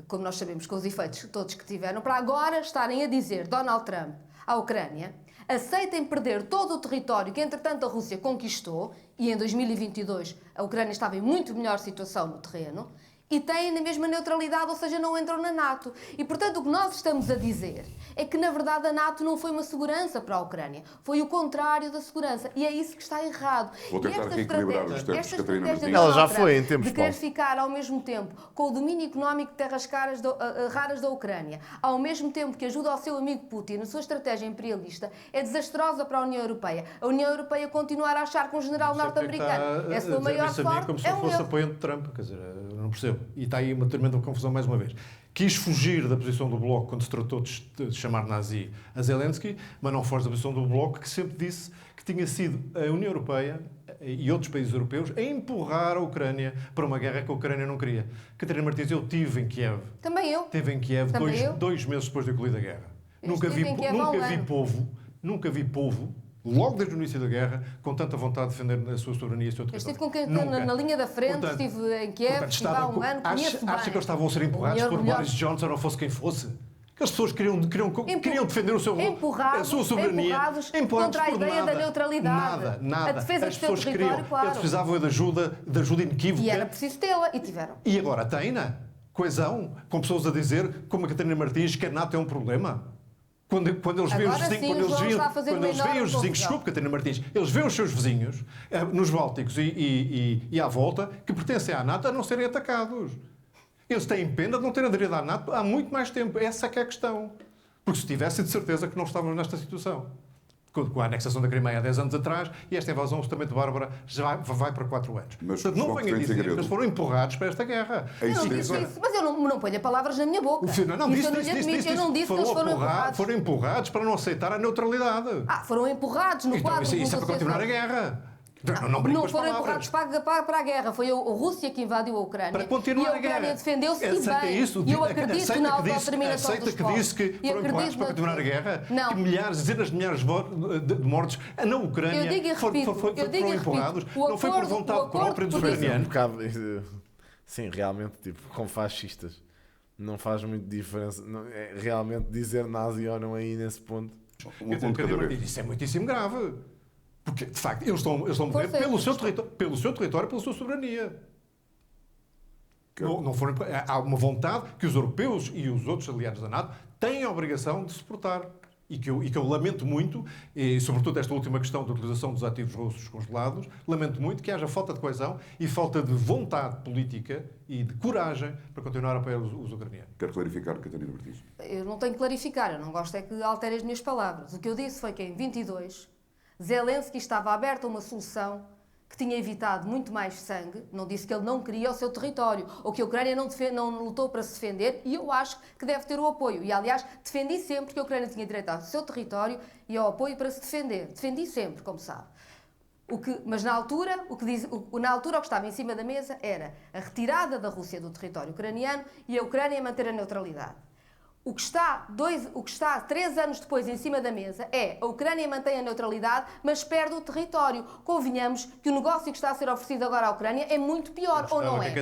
como nós sabemos, com os efeitos todos que tiveram, para agora estarem a dizer, Donald Trump, à Ucrânia, aceitem perder todo o território que, entretanto, a Rússia conquistou, e em 2022 a Ucrânia estava em muito melhor situação no terreno, e têm a mesma neutralidade, ou seja, não entram na NATO. E, portanto, o que nós estamos a dizer é que, na verdade, a NATO não foi uma segurança para a Ucrânia. Foi o contrário da segurança. E é isso que está errado. Vou tentar E reequilibrar os tempos, esta Catarina estratégia Martins. de Ela já Donald foi Trump em tempos, de querer Paulo. ficar, ao mesmo tempo, com o domínio económico de terras raras da Ucrânia, ao mesmo tempo que ajuda ao seu amigo Putin, na sua estratégia imperialista, é desastrosa para a União Europeia. A União Europeia continuar a achar que um general norte-americano é a sua maior forte, como se é eu um fosse erro. apoiante de Trump, quer dizer, eu não percebo. E está aí uma tremenda confusão mais uma vez. Quis fugir da posição do Bloco quando se tratou de chamar nazi a Zelensky, mas não foge da posição do Bloco, que sempre disse que tinha sido a União Europeia e outros países europeus a empurrar a Ucrânia para uma guerra que a Ucrânia não queria. Catarina Martins, eu estive em Kiev. Também eu. Esteve em Kiev Também eu. dois meses depois da concluída a guerra. Eu estive em Kiev há um ano. Nunca vi povo, logo desde o início da guerra, com tanta vontade de defender a sua soberania e o seu Eu território. estive com quem Nunca. na linha da frente, Portanto, estive em Kiev, estive há um ano, conheço bem. acha que eles estavam a ser empurrados por Melhor- Boris Johnson ou fosse quem fosse? Aquelas pessoas queriam defender a sua soberania. Empurrados empurrados contra a por ideia nada. da neutralidade. Nada. A defesa As do seu pessoas território, queriam. claro. Eles precisavam de ajuda inequívoca. E era preciso tê-la, e tiveram. E agora tem-na. Coesão, com pessoas a dizer, como a Catarina Martins, que a NATO é um problema. Quando eles veem os Agora vizinhos, sim, o João está a fazer uma enorme confusão. desculpe, Catarina Martins, eles veem os seus vizinhos nos Bálticos e à volta que pertencem à NATO a não serem atacados. Eles têm pena de não terem aderido à NATO há muito mais tempo. Essa é que é a questão. Porque se tivessem, de certeza que não estávamos nesta situação. Com a anexação da Crimeia há 10 anos atrás e esta invasão absolutamente bárbara já vai para 4 anos. Mas, Portanto, não João venham dizer que Figueiredo, eles foram empurrados para esta guerra. É isso Eu não que disse diz. isso, mas eu não ponho palavras na minha boca. Não, Isso eu não lhe admito, eu não disse que eles foram empurrados. Foram empurrados para não aceitar a neutralidade. Foram empurrados no Então, quadro isso de é para negociação. continuar a guerra. Não brinco com Não as foram palavras. empurrados para a guerra. Foi a Rússia que invadiu a Ucrânia. Para continuar e a a guerra. Ucrânia defendeu-se e Aceita bem. isso? E eu acredito Aceita na que disse- autodeterminação dos Aceita que povos. disse que E foram empurrados acredito para continuar a guerra? Não. Que dezenas de milhares de mortes na Ucrânia Eu digo e repito, foram empurrados? Não foi por vontade própria dos Um ucranianos? bocado. Sim, realmente, tipo, com fascistas. Não faz muito diferença. Realmente dizer nazi ou não aí nesse ponto. Um ponto cada vez. Isso é muitíssimo grave. Porque, de facto, eles estão a morrer Força, pelo seu território, pela sua soberania. Não foram, há uma vontade que os europeus e os outros aliados da NATO têm a obrigação de suportar. E que eu lamento muito, e sobretudo esta última questão da utilização dos ativos russos congelados, lamento muito que haja falta de coesão e falta de vontade política e de coragem para continuar a apoiar os ucranianos. Quero clarificar, Catarina Martins. Eu não tenho que clarificar, eu não gosto é que altere as minhas palavras. O que eu disse foi que em 22 Zelensky estava aberto a uma solução que tinha evitado muito mais sangue. Não disse que ele não queria o seu território ou que a Ucrânia não lutou para se defender, e eu acho que deve ter o apoio. E, aliás, defendi sempre que a Ucrânia tinha direito ao seu território e ao apoio para se defender. Defendi sempre, como sabe. Mas na altura, o que estava em cima da mesa era a retirada da Rússia do território ucraniano e a Ucrânia manter a neutralidade. O que está 3 anos depois em cima da mesa é a Ucrânia mantém a neutralidade, mas perde o território. Convenhamos que o negócio que está a ser oferecido agora à Ucrânia é muito pior, ou não é?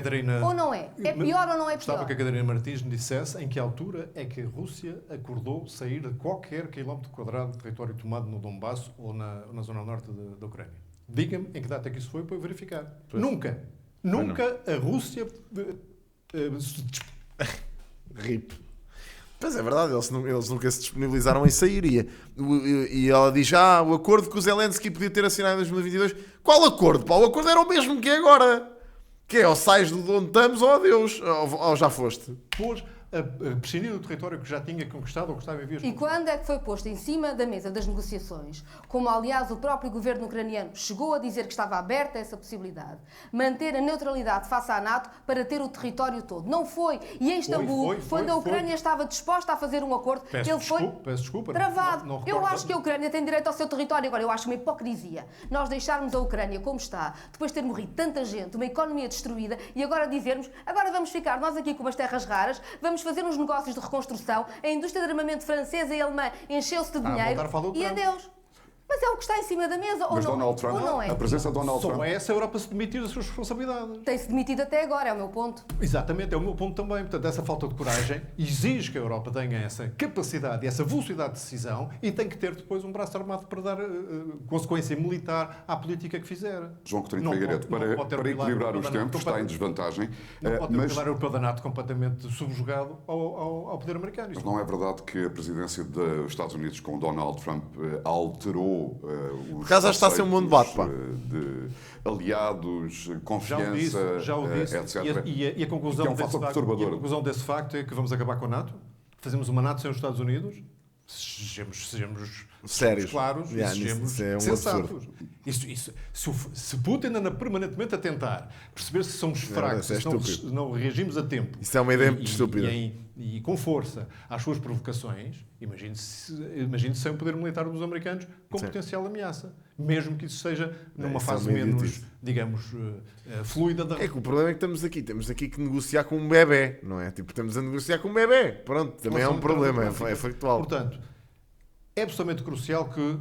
Ou não é? É pior ou não é Gostava pior? que a Catarina Martins me dissesse em que altura é que a Rússia acordou sair de qualquer quilómetro quadrado de território tomado no Donbass ou na zona norte da Ucrânia. Diga-me em que data é que isso foi para eu verificar. Pois. Nunca a Rússia... RIP. Pois é verdade, eles nunca se disponibilizaram em sair. E ela diz: o acordo que o Zelensky podia ter assinado em 2022. Qual acordo? Pá? O acordo era o mesmo que é agora. Que é, ou sais de onde estamos ou adeus. Ou já foste. Pôs a prescindir do território que já tinha conquistado ou que estava em vias de E conquista. quando é que foi posto em cima da mesa das negociações, como aliás o próprio governo ucraniano chegou a dizer que estava aberta a essa possibilidade, manter a neutralidade face à NATO para ter o território todo? Não foi. E em Istambul, quando a Ucrânia estava disposta a fazer um acordo, ele foi Peço desculpa. travado. Não Eu recordo. acho que a Ucrânia tem direito ao seu território. Agora, eu acho uma hipocrisia nós deixarmos a Ucrânia como está, depois de ter morrido tanta gente, uma economia destruída, e agora dizermos, agora vamos ficar nós aqui com umas terras raras, vamos fazer uns negócios de reconstrução, a indústria de armamento francesa e alemã encheu-se de dinheiro voltar a falar do e Trump. adeus. Mas é o que está em cima da mesa, Mas ou não, Donald Trump, ou não é? a presença de Donald Só Trump. é se a Europa se demitir das suas responsabilidades. Tem-se demitido até agora, é o meu ponto. Exatamente, é o meu ponto também. Portanto, essa falta de coragem exige que a Europa tenha essa capacidade e essa velocidade de decisão e tem que ter depois um braço armado para dar consequência militar à política que fizer. João Coutinho Não Figueiredo, pode- não pode ter para o pilar equilibrar europeu os da NATO tempos, está em desvantagem. Não pode ter o Mas pilar europeu da NATO completamente subjugado ao poder americano. Mas não é verdade que a presidência dos Estados Unidos com Donald Trump alterou os Por acaso, acho que está a ser um bom debate, pá. de aliados, Já o confiança, disse, já o disse. etc. E a conclusão Que é um desse fator facto, perturbador. e a conclusão desse facto é que vamos acabar com a NATO, fazemos uma NATO sem os Estados Unidos, sejamos Sérios. claros Yeah, e sejamos isso é um sensatos. Se Putin anda permanentemente a tentar perceber se somos fracos, isso é se não, estúpido. não reagimos a tempo Isso é uma ideia muito estúpida. e com força às suas provocações, imagine-se sem o poder militar dos americanos com Sim. potencial ameaça, mesmo que isso seja numa isso é fase uma menos, idiotice. digamos, fluida da É que o problema é que temos aqui que negociar com um bebê, não é? Tipo, estamos a negociar com um bebê. Pronto, também é um problema, é factual. Portanto, é absolutamente crucial que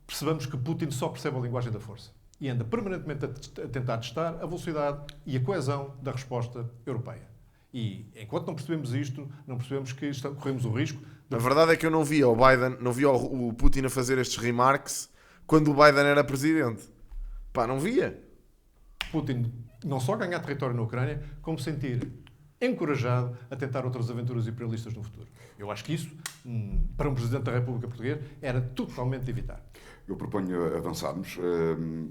percebamos que Putin só percebe a linguagem da força e anda permanentemente a tentar testar a velocidade e a coesão da resposta europeia. E enquanto não percebemos isto, não percebemos que corremos o risco de A verdade é que eu não vi o Biden, não vi o Putin a fazer estes remarks quando o Biden era presidente. Pá, não via. Putin não só ganhar território na Ucrânia, como sentir encorajado a tentar outras aventuras imperialistas no futuro. Eu acho que isso, para um Presidente da República Portuguesa, era totalmente de evitar. Eu proponho avançarmos.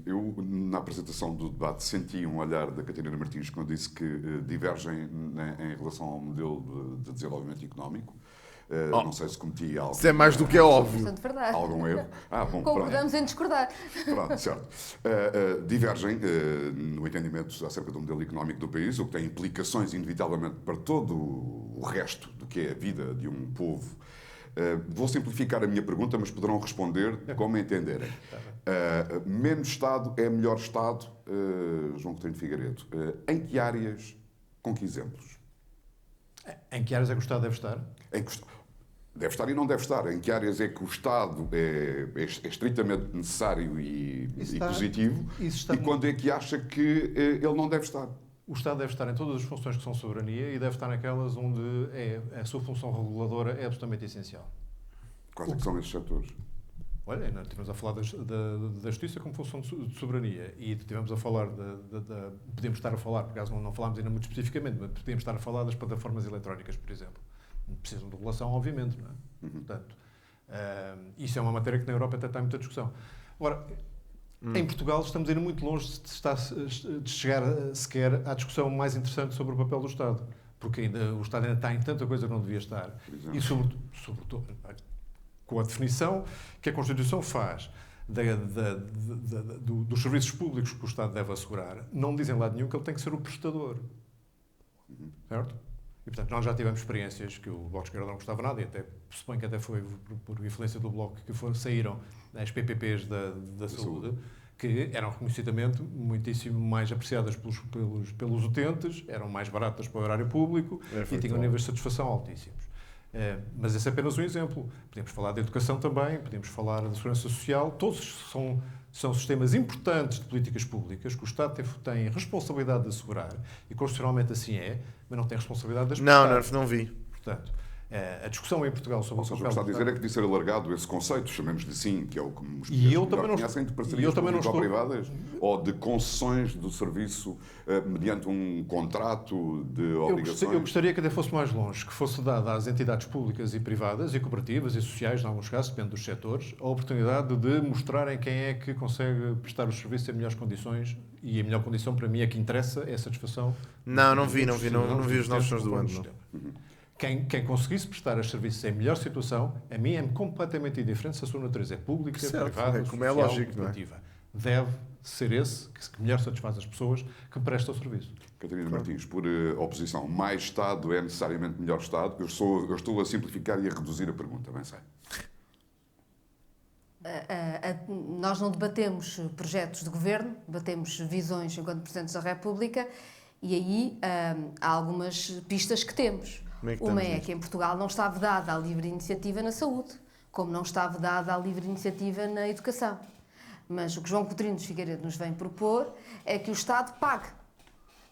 Eu, na apresentação do debate, senti um olhar da Catarina Martins quando disse que divergem em relação ao modelo de desenvolvimento económico. Não sei se cometi algo. Isso é mais do que é óbvio. Portanto, verdade. Algum erro. Bom, pronto. Concordamos em discordar. Pronto, certo. Divergem no entendimento acerca do modelo económico do país, o que tem implicações, inevitavelmente, para todo o resto do que é a vida de um povo. Vou simplificar a minha pergunta, mas poderão responder como entenderem. Menos Estado é melhor Estado, João Coutinho Figueiredo. Em que áreas, com que exemplos? Em que áreas é que o Estado deve estar? Deve estar e não deve estar. Em que áreas é que o Estado é estritamente necessário e positivo? E quando é que acha que ele não deve estar? O Estado deve estar em todas as funções que são soberania e deve estar naquelas onde a sua função reguladora é absolutamente essencial. Quais é que são esses setores? Olha, nós estivemos a falar da justiça como função de soberania e estivemos a falar podemos estar a falar, por acaso não falámos ainda muito especificamente, mas podemos estar a falar das plataformas eletrónicas, por exemplo. Precisam de regulação, obviamente, não é? Portanto, isso é uma matéria que na Europa até está em muita discussão. Agora, em Portugal estamos ainda muito longe de chegar sequer à discussão mais interessante sobre o papel do Estado, porque ainda, o Estado ainda está em tanta coisa que não devia estar. E sobretudo com a definição que a Constituição faz dos serviços públicos que o Estado deve assegurar, não dizem lado nenhum que ele tem que ser o prestador. Certo? E, portanto, nós já tivemos experiências que o Bloco de Esquerda não gostava nada, e até suponho que até foi por influência do Bloco que saíram as PPPs da saúde, que eram reconhecidamente muitíssimo mais apreciadas pelos utentes, eram mais baratas para o erário público e tinham níveis de satisfação altíssimos. Mas esse é apenas um exemplo. Podemos falar da educação também, podemos falar da segurança social, todos são sistemas importantes de políticas públicas que o Estado tem responsabilidade de assegurar, e constitucionalmente assim é, mas não tem responsabilidade de executar. Não vi. Portanto, a discussão em Portugal sobre o que está a dizer é que devia ser alargado esse conceito, chamemos-lhe assim, que é o que os conhecem, de parcerias público-privadas ou de concessões do serviço mediante um contrato de obrigações. Eu gostaria que até fosse mais longe, que fosse dada às entidades públicas e privadas, e cooperativas e sociais, em alguns casos, depende dos setores, a oportunidade de mostrarem quem é que consegue prestar os serviços em melhores condições, e a melhor condição para mim é que interessa é a satisfação. Não vi os nossos sons do ano. Quem conseguisse prestar os serviços em melhor situação, a mim é completamente indiferente se a sua natureza é pública, Certo, privada, como é social, lógico, não é? cooperativa. Deve ser esse que melhor satisfaz as pessoas que prestam o serviço. Catarina Martins, por oposição, mais Estado é necessariamente melhor Estado? Eu estou a simplificar e a reduzir a pergunta, bem sei. Nós não debatemos projetos de governo, debatemos visões enquanto Presidentes da República e aí há algumas pistas que temos. Uma é que em Portugal não está vedada a livre iniciativa na saúde, como não está vedada a livre iniciativa na educação. Mas o que João Coutinho de Figueiredo nos vem propor é que o Estado pague.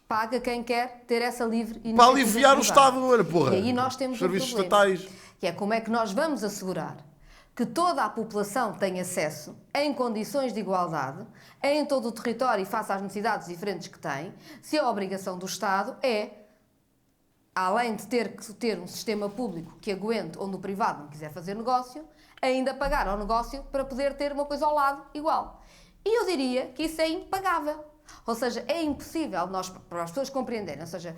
Paga quem quer ter essa livre iniciativa. Para aliviar o privada. Estado, olha, porra. E aí nós temos serviços um problema, estatais. que é como é que nós vamos assegurar que toda a população tem acesso em condições de igualdade, em todo o território e face às necessidades diferentes que tem, se a obrigação do Estado é, além de ter que ter um sistema público que aguente onde o privado não quiser fazer negócio, ainda pagar ao negócio para poder ter uma coisa ao lado igual. E eu diria que isso é impagável. Ou seja, é impossível para as pessoas compreenderem. Ou seja,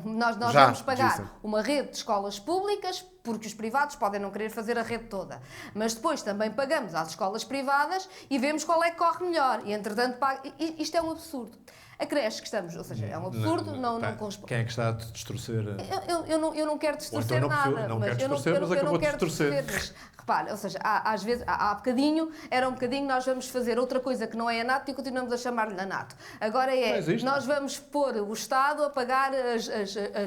nós vamos pagar uma rede de escolas públicas porque os privados podem não querer fazer a rede toda. Mas depois também pagamos às escolas privadas e vemos qual é que corre melhor. E, entretanto, isto é um absurdo. A creche que estamos, ou seja, é um absurdo, não corresponde. Quem é que está a distorcer? Eu não quero distorcer nada. Não quero distorcer, mas acabou de distorcer. Mas, repara, ou seja, às vezes, há bocadinho, nós vamos fazer outra coisa que não é anato e continuamos a chamar-lhe anato. Agora nós vamos pôr o Estado a pagar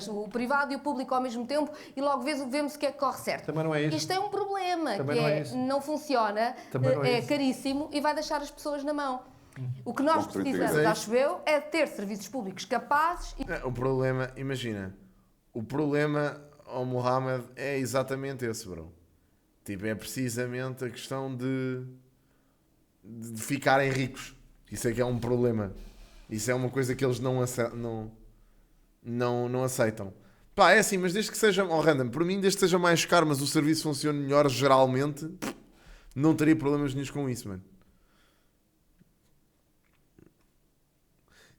o privado e o público ao mesmo tempo e logo vemos o que é que corre certo. Também não é isso. Isto é um problema, Também não funciona, é caríssimo e vai deixar as pessoas na mão. O que nós precisamos, acho eu, é ter serviços públicos capazes e... O problema, imagina, o problema ao Mohamed é exatamente esse, bro. Tipo, é precisamente a questão de ficarem ricos. Isso é que é um problema. Isso é uma coisa que eles não aceitam. Pá, é assim, mas desde que seja, random, por mim, desde que seja mais caro, mas o serviço funcione melhor, geralmente, não teria problemas nenhum com isso, mano.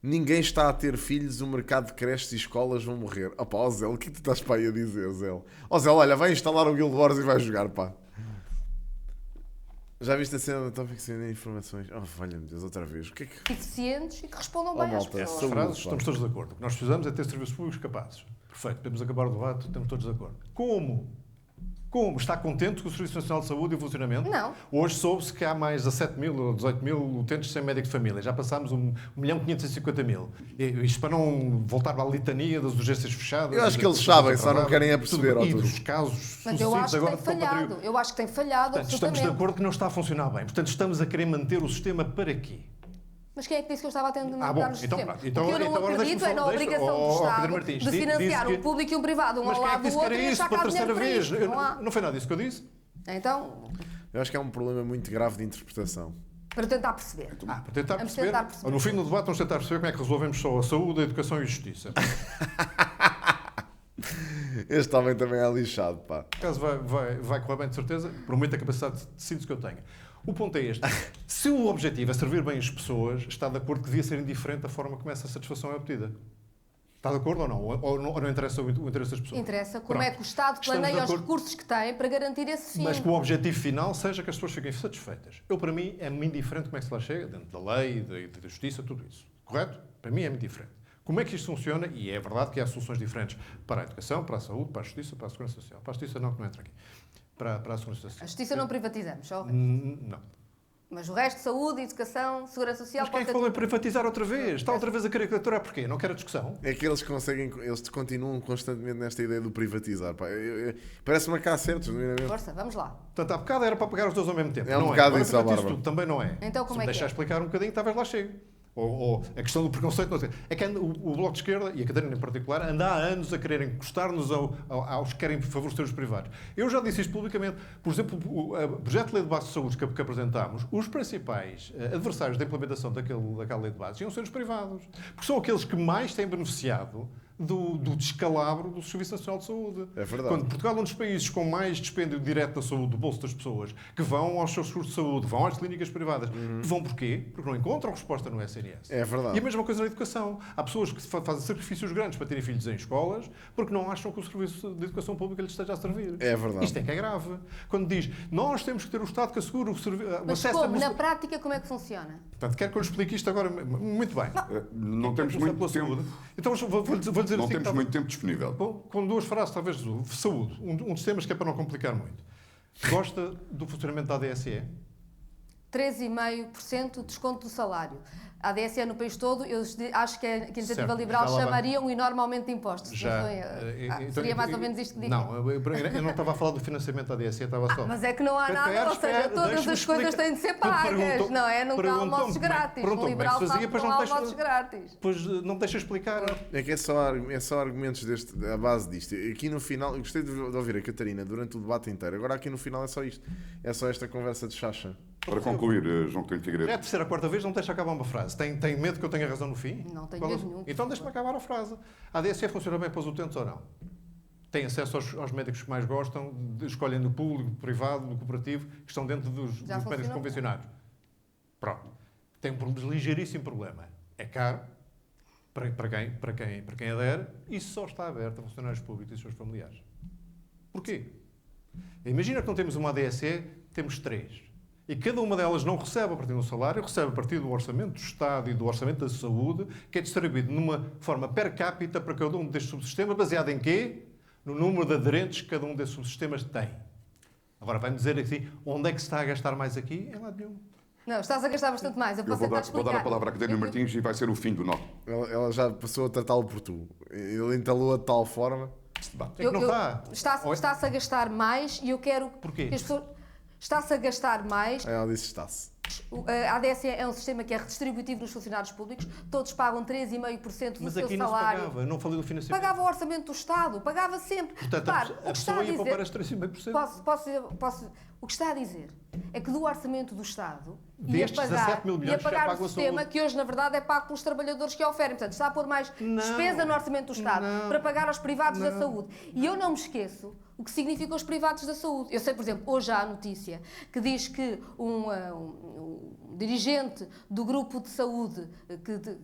Ninguém está a ter filhos, o mercado de creches e escolas vão morrer. Opa, ó Zé, o que tu estás para aí a dizer, Zé? Ó Zé, olha, vai instalar o Guild Wars e vai jogar, pá. Já viste a cena da Tópico sem informações? Oh, valha-me Deus, outra vez. O que é que... eficientes e que respondam bem às malta, pessoas. Essas frases estamos todos de acordo. O que nós precisamos é ter serviços públicos capazes. Perfeito, podemos acabar o debate, estamos todos de acordo. Como? Está contente com o Serviço Nacional de Saúde e o funcionamento? Não. Hoje soube-se que há mais de 17 mil ou 18 mil utentes sem médico de família. Já passámos 1.550.000. Isto para não voltar à litania das urgências fechadas. Eu acho que eles sabem, só não querem perceber. E dos casos mas eu acho que agora tem falhado. Eu acho que tem falhado. Portanto, estamos de acordo que não está a funcionar bem. Portanto, estamos a querer manter o sistema para quê? Mas quem é que disse que eu estava a tentar bom, mudar no sistema? então, o que eu não acredito é na obrigação do Estado de financiar um público e um privado, um ao lado do outro, e achar que há dinheiro para isto. Não foi nada disso que eu disse. Então... Eu acho que é um problema muito grave de interpretação. Para tentar perceber. Para tentar Vamos perceber. tentar perceber. No fim do debate vamos tentar perceber como é que resolvemos só a saúde, a educação e a justiça. Este homem também é lixado, pá. Por acaso vai correr bem, de certeza, por muita capacidade de síntese que eu tenho. O ponto é este. Se o objetivo é servir bem as pessoas, está de acordo que devia ser indiferente a forma como essa satisfação é obtida. Está de acordo ou não? Ou não interessa o interesse das pessoas? Interessa como Pronto. é que o Estado planeia os recursos que tem para garantir esse fim. Mas que o objetivo final seja que as pessoas fiquem satisfeitas. Para mim, é-me indiferente como é que se lá chega, dentro da lei, da justiça, tudo isso. Correto? Para mim é-me indiferente. Como é que isto funciona? E é verdade que há soluções diferentes para a educação, para a saúde, para a justiça, para a segurança social. Para a justiça não, que não entra aqui. Para a segurança social. A justiça não privatizamos, só. Não. Mas o resto, saúde, educação, segurança social... Mas quem é que falou em privatizar outra vez? Está outra vez a caricaturar porquê? Não quero a discussão. É que eles continuam constantemente nesta ideia do privatizar, pá. Parece marcar certos, não é? Força, vamos lá. Portanto, há bocado era para pegar os dois ao mesmo tempo. É um não bocado Agora isso, ó, privatizo Bárbara. tudo, também não é. Então como Se é me que deixar é? explicar um bocadinho, talvez lá chegue. Ou a questão do preconceito. Não sei. É que o Bloco de Esquerda, e a Catarina em particular, anda há anos a querer encostar-nos aos que querem favorecer os privados. Eu já disse isto publicamente. Por exemplo, o projeto de lei de base de saúde que apresentámos, os principais adversários da implementação daquela lei de base iam ser os privados. Porque são aqueles que mais têm beneficiado do descalabro do Serviço Nacional de Saúde. É verdade. Quando Portugal é um dos países com mais dispêndio direto da saúde, do bolso das pessoas, que vão aos seus seguros de saúde, vão às clínicas privadas, vão porquê? Porque não encontram resposta no SNS. É verdade. E a mesma coisa na educação. Há pessoas que fazem sacrifícios grandes para terem filhos em escolas porque não acham que o serviço de educação pública lhes esteja a servir. É verdade. Isto é que é grave. Quando diz, nós temos que ter o Estado que assegure o Mas acesso como? a... Na prática, como é que funciona? Portanto, quero que eu lhe explique isto agora muito bem. Não temos muito tempo. Então vou dizer Não assim. temos muito tempo disponível. Com duas frases, talvez. Saúde. Um dos temas que é para não complicar muito. Gosta do funcionamento da ADSE? 3,5% de desconto do salário. A ADSE no país todo, eu acho que a Iniciativa Certo, Liberal já lá vai. chamaria um enorme aumento de impostos. Já. Não foi? Seria mais ou menos isto que digo. Não, eu não estava a falar do financiamento da ADSE, estava só. Mas é que não há nada, ou seja, todas as coisas têm de ser pagas, não é? Nunca há almoços grátis. O liberal sabe que não há almoços grátis. Pois não deixa explicar. É que é só argumentos à base disto. Aqui no final, eu gostei de ouvir a Catarina durante o debate inteiro. Agora aqui no final é só isto. É só esta conversa de chacha. Para concluir, João Coutinho Figueiredo. É a terceira, quarta vez, não deixa acabar uma frase. Tem medo que eu tenha razão no fim? Não tenho medo nenhum. Então deixa-me acabar a frase. A ADSE funciona bem para os utentes ou não? Tem acesso aos médicos que mais gostam, escolhem do público, do privado, do cooperativo, que estão dentro dos médicos convencionados. Pronto. Tem um ligeiríssimo problema. É caro para quem adere e só está aberto a funcionários públicos e seus familiares. Porquê? Imagina que não temos uma ADSE, temos 3. E cada uma delas não recebe a partir do salário, recebe a partir do orçamento do Estado e do orçamento da saúde, que é distribuído numa forma per capita para cada um destes subsistemas, baseado em quê? No número de aderentes que cada um desses subsistemas tem. Agora, vai-me dizer aqui, onde é que se está a gastar mais aqui? Em lado nenhum. Não, estás a gastar bastante mais. Eu Eu posso vou tentar dar explicar. a palavra à Catarina Martins e vai ser o fim do nosso Ela já passou a tratá-lo por tu. Ele entalou de tal forma. debate. É que não está. Está-se a gastar mais e eu quero Porquê? que as pessoas... Está-se a gastar mais. Aí ela disse está-se. A ADSE é um sistema que é redistributivo nos funcionários públicos. Todos pagam 3,5% do Mas seu aqui não se salário. pagava, não falei do financiamento. Pagava o orçamento do Estado, pagava sempre. Portanto, Repare, a pessoa ia poupar as 3,5%. O que está a dizer é que do orçamento do Estado Destes 17 mil milhões ia pagar já o pagam a sistema saúde. que hoje, na verdade, é pago pelos trabalhadores que a oferem. Portanto, está a pôr mais despesa no orçamento do Estado para pagar aos privados da saúde. E eu não me esqueço o que significa os privados da saúde. Eu sei, por exemplo, hoje há a notícia que diz que um dirigente do grupo de saúde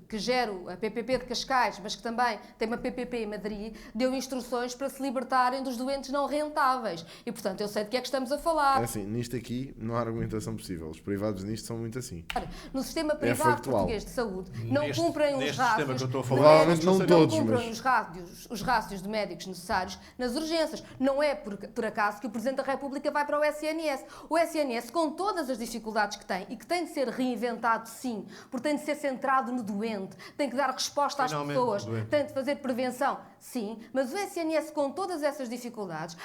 que gera a PPP de Cascais, mas que também tem uma PPP em Madrid, deu instruções para se libertarem dos doentes não rentáveis. E, portanto, eu sei de que é que estamos a falar. É assim, nisto aqui não há argumentação possível. Os privados nisto são muito assim. No sistema privado factual. português de saúde, não cumprem os neste sistema que rácios. eu estou a falar. Provavelmente não todos, cumprem mas... os rácios de médicos necessários nas urgências. Não é por acaso que o Presidente da República vai para o SNS. O SNS, com todas as dificuldades que tem e que tem de ser reinventado, sim, porque tem de ser centrado no doente, tem que dar resposta às Finalmente, pessoas, doente. tem de fazer prevenção, sim, mas o SNS, com todas essas dificuldades,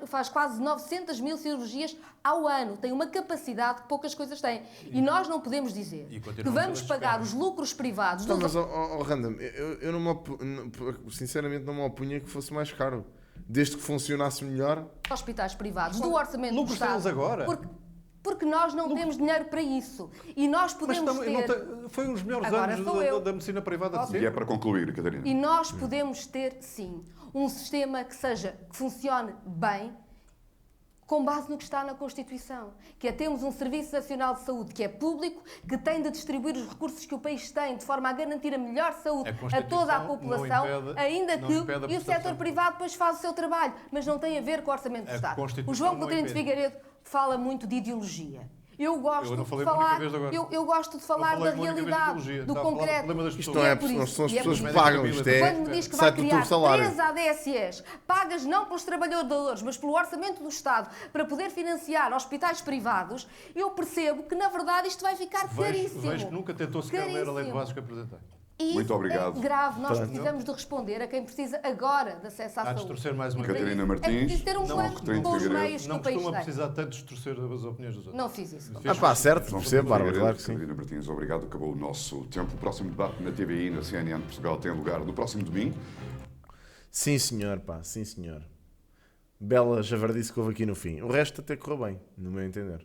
faz quase 900 mil cirurgias ao ano. Tem uma capacidade que poucas coisas têm. E nós não podemos dizer E que continuamos vamos a pagar esperar. os lucros privados Não, dos mas, Random, eu não sinceramente não me opunha que fosse mais caro. Desde que funcionasse melhor. hospitais privados, do orçamento do lucros Estado. deles agora? Porque nós não temos dinheiro para isso. E nós Mas podemos foi um dos melhores Agora anos sou eu. da medicina privada de E é sempre. para concluir, Catarina. E nós podemos ter, sim, um sistema que funcione bem, com base no que está na Constituição, que é termos um Serviço Nacional de Saúde que é público, que tem de distribuir os recursos que o país tem de forma a garantir a melhor saúde a toda a população, ainda que e o setor privado depois faz o seu trabalho, mas não tem a ver com o orçamento do Estado. O João Coutinho de Figueiredo fala muito de ideologia. Eu gosto de falar da realidade, do concreto. Isto não é, não são as pessoas que pagam, isto Quando me é. diz que vai Sai do teu criar salário. 3 ADSEs, pagas não pelos trabalhadores, mas pelo orçamento do Estado, para poder financiar hospitais privados, eu percebo que, na verdade, isto vai ficar caríssimo. Vejo que nunca tentou sequer ler a lei de bases que apresentei. E Muito isso obrigado. é grave. Nós precisamos de responder a quem precisa agora de acesso à Há de saúde. distorcer mais uma E para Catarina isso Martins, É preciso ter um não, plano Coutinho com os Figueiredo. meios que Não o país costuma tem. precisar tanto distorcer as opiniões dos outros. Não fiz isso. Ah pá, certo, João percebo, Coutinho Bárbara, Figueiredo, claro que sim. Catarina Martins, obrigado. Acabou o nosso tempo. O próximo debate na TVI, na CNN de Portugal, tem lugar no próximo domingo. Sim, senhor, pá, sim, senhor. Bela javardice que houve aqui no fim. O resto até correu bem, no meu entender.